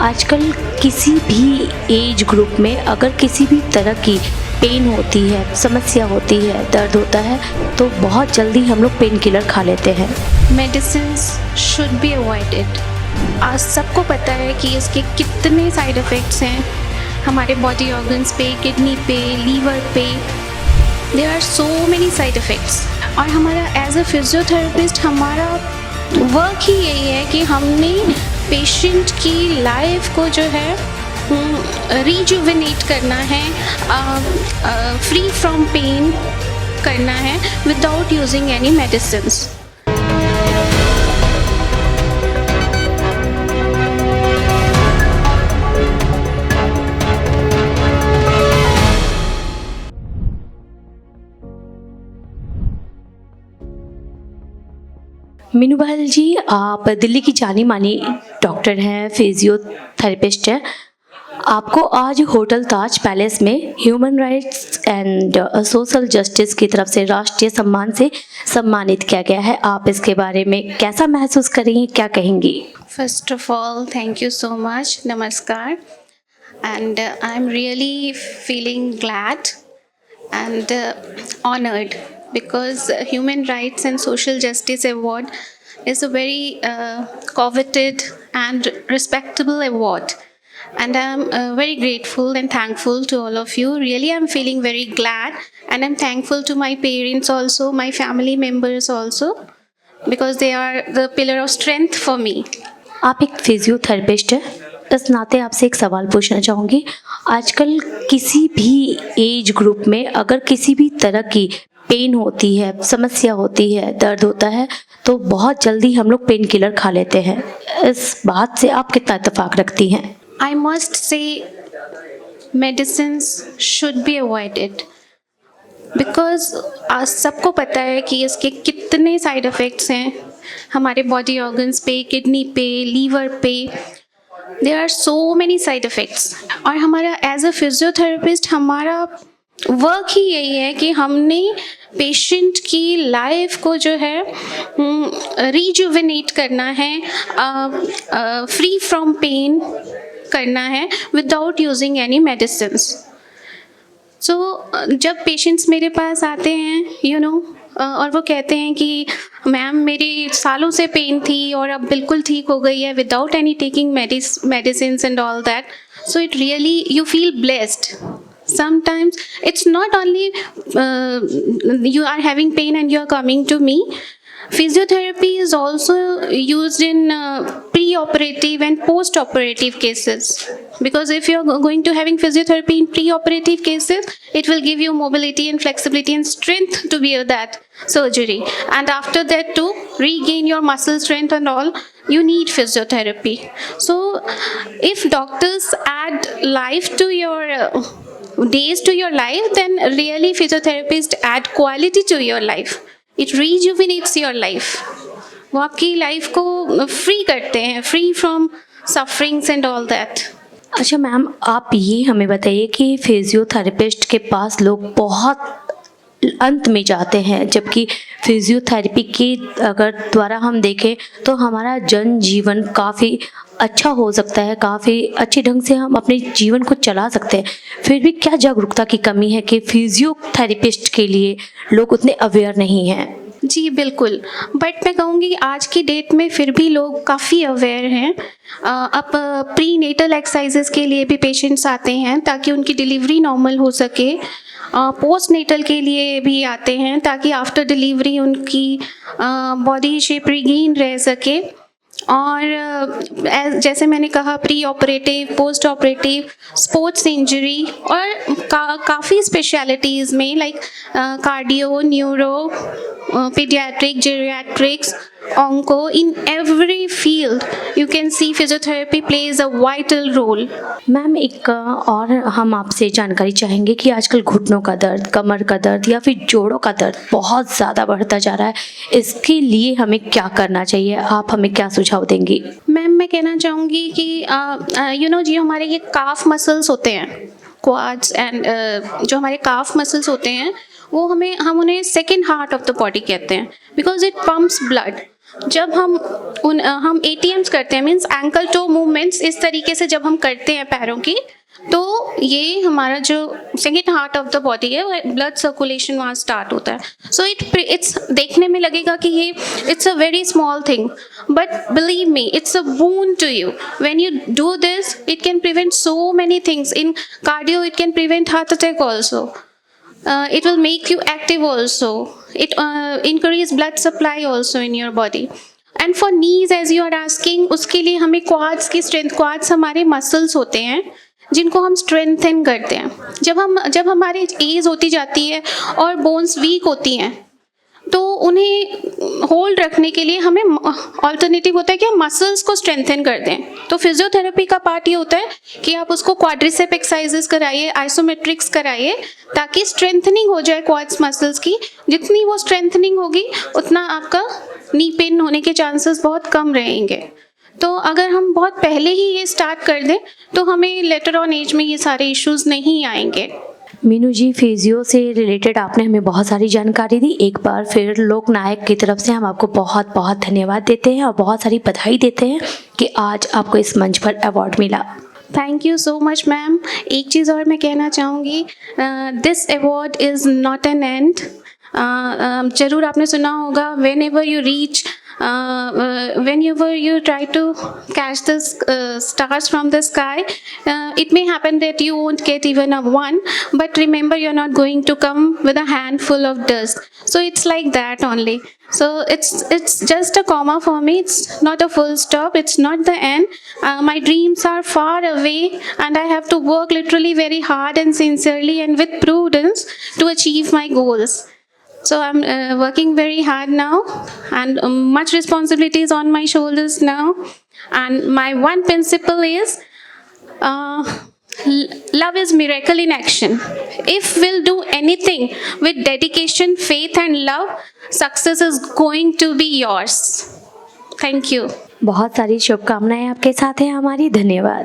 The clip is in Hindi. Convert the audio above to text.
आजकल किसी भी एज ग्रुप में अगर किसी भी तरह की पेन होती है, समस्या होती है, दर्द होता है तो बहुत जल्दी हम लोग पेन किलर खा लेते हैं। Medicines should be avoided. आज सबको पता है कि इसके कितने साइड इफ़ेक्ट्स हैं हमारे बॉडी ऑर्गन्स पे, किडनी पे, लीवर पे। There are so many side effects. और हमारा एज अ फिजियोथेरेपिस्ट हमारा वर्क ही यही है कि हमने पेशेंट की लाइफ को जो है रिजुविनेट करना है, फ्री फ्रॉम पेन करना है without using any medicines. Meenu Bahl ji, आप दिल्ली की जानी मानी डॉक्टर हैं, फिजियोथेरेपिस्ट हैं। आपको आज होटल ताज पैलेस में human rights and social justice की तरफ से राष्ट्रीय सम्मान से सम्मानित किया गया है। आप इसके बारे में कैसा महसूस करेंगी, क्या कहेंगी? First of all, thank you so much, नमस्कार। And I'm really feeling glad and honored because Human Rights and Social Justice Award is a very coveted and respectable award. And I'm very grateful and thankful to all of you. Really, I'm feeling very glad, and I'm thankful to my parents also, my family members also, because they are the pillar of strength for me. आप एक फिजियोथेरेपिस्ट है, इस नाते आपसे एक सवाल पूछना चाहूँगी। आजकल किसी भी एज ग्रुप में अगर किसी भी तरह की पेन होती है, समस्या होती है, दर्द होता है तो बहुत जल्दी हम लोग पेन किलर खा लेते हैं। इस बात से आप कितना इत्तेफाक रखती हैं? I must say medicines should be avoided because आज सबको पता है कि इसके कितने साइड इफ़ेक्ट्स हैं हमारे बॉडी ऑर्गन्स पे, किडनी पे, लीवर पे। There are so many side effects. और हमारा एज अ फिजियोथेरेपिस्ट हमारा वर्क ही यही है कि हमने पेशेंट की लाइफ को जो है रिजुविनेट करना है, फ्री फ्रॉम पेन करना है विदाउट यूजिंग एनी मेडिसिन्स। सो जब पेशेंट्स मेरे पास आते हैं और वो कहते हैं कि मैम मेरी सालों से पेन थी और अब बिल्कुल ठीक हो गई है without any taking medicines and all that, so it really you feel blessed. Sometimes it's not only you are having pain and you are coming to me. Physiotherapy is also used in pre-operative and post-operative cases, because if you are going to having physiotherapy in pre-operative cases, it will give you mobility and flexibility and strength to bear that surgery, and after that to regain your muscle strength and all, you need physiotherapy. So if doctors add life to your days to your life, then really physiotherapists add quality to your life. It rejuvenates your life. वो आपकी लाइफ को फ्री करते हैं, free from sufferings and all that. अच्छा मैम, आप ये हमें बताइए कि फिजियोथेरेपिस्ट के पास लोग बहुत अंत में जाते हैं, जबकि फिजियोथेरेपी के अगर द्वारा हम देखें तो हमारा जनजीवन काफ़ी अच्छा हो सकता है, काफ़ी अच्छे ढंग से हम अपने जीवन को चला सकते हैं। फिर भी क्या जागरूकता की कमी है कि फिजियोथेरेपिस्ट के लिए लोग उतने अवेयर नहीं हैं? जी बिल्कुल, बट मैं कहूँगी आज की डेट में फिर भी लोग काफ़ी अवेयर हैं. अब प्री नेटल एक्सरसाइजेस के लिए भी पेशेंट्स आते हैं ताकि उनकी डिलीवरी नॉर्मल हो सके. पोस्ट नेटल के लिए भी आते हैं ताकि आफ्टर डिलीवरी उनकी बॉडी शेप रिगेन रह सके. और जैसे मैंने कहा, pre operative, post operative, sports injury और काफ़ी स्पेशलिटीज़ में like cardio, neuro, paediatric, geriatrics, onco, in every field you can see physiotherapy plays a vital role. Ma'am एक और हम आपसे जानकारी चाहेंगे कि आजकल घुटनों का दर्द, कमर का दर्द या फिर जोड़ों का दर्द बहुत ज़्यादा बढ़ता जा रहा है. इसके लिए हमें क्या करना चाहिए, आप हमें क्या सुझाव देंगी? मैम मैं कहना चाहूँगी कि जी हमारे ये काफ मसल्स होते हैं, क्वाड्स एंड जो हमारे काफ मसल्स होते हैं वो हम उन्हें second heart of the body कहते हैं, बिकॉज इट पम्प्स ब्लड. जब हम ATMs करते हैं, मीन्स एंकल टो मूवमेंट्स, इस तरीके से जब हम करते हैं पैरों की, तो ये हमारा जो second heart of the body है, ब्लड सर्कुलेशन वहाँ स्टार्ट होता है। सो इट्स देखने में लगेगा कि ये it's a very small thing, but believe me it's a boon to you. When you do this, it can prevent so many things in cardio, it can prevent heart attack also, it will make you active also, it increase blood supply also in your body. And for knees, as you are asking, उसके लिए हमें quads की strength, quads हमारे muscles होते हैं जिनको हम strengthen करते हैं। जब हमारी एज होती जाती है और बोन्स वीक होती हैं, तो उन्हें होल्ड रखने के लिए हमें ऑल्टरनेटिव होता है कि हम मसल्स को स्ट्रेंथन कर दें। तो फिजियोथेरेपी का पार्ट ये होता है कि आप उसको क्वाड्रिसेप एक्सरसाइजेस कराइए, आइसोमेट्रिक्स कराइए, ताकि स्ट्रेंथनिंग हो जाए क्वाड्स मसल्स की। जितनी वो स्ट्रेंथनिंग होगी उतना आपका नी पेन होने के चांसेस बहुत कम रहेंगे। तो अगर हम बहुत पहले ही ये स्टार्ट कर दें तो हमें लेटर ऑन एज में ये सारे इश्यूज नहीं आएंगे। मीनू जी, फिजियो से रिलेटेड आपने हमें बहुत सारी जानकारी दी। एक बार फिर लोक नायक की तरफ से हम आपको बहुत बहुत धन्यवाद देते हैं और बहुत सारी बधाई देते हैं कि आज आपको इस मंच पर अवार्ड मिला। Thank you so much ma'am. एक चीज़ और मैं कहना चाहूँगी, this award is not an and. ज़रूर आपने सुना होगा, whenever you try to catch the stars from the sky, it may happen that you won't get even a one, but remember, you're not going to come with a handful of dust. So it's like that only. So it's just a comma for me. It's not a full stop. It's not the end. My dreams are far away, and I have to work literally very hard and sincerely and with prudence to achieve my goals. So I'm working very hard now, and much responsibility is on my shoulders now. And my one principle is, love is miracle in action. If we'll do anything with dedication, faith and love, success is going to be yours. Thank you. बहुत सारी शुभकामनाएं आपके साथ हैं हमारी। धन्यवाद।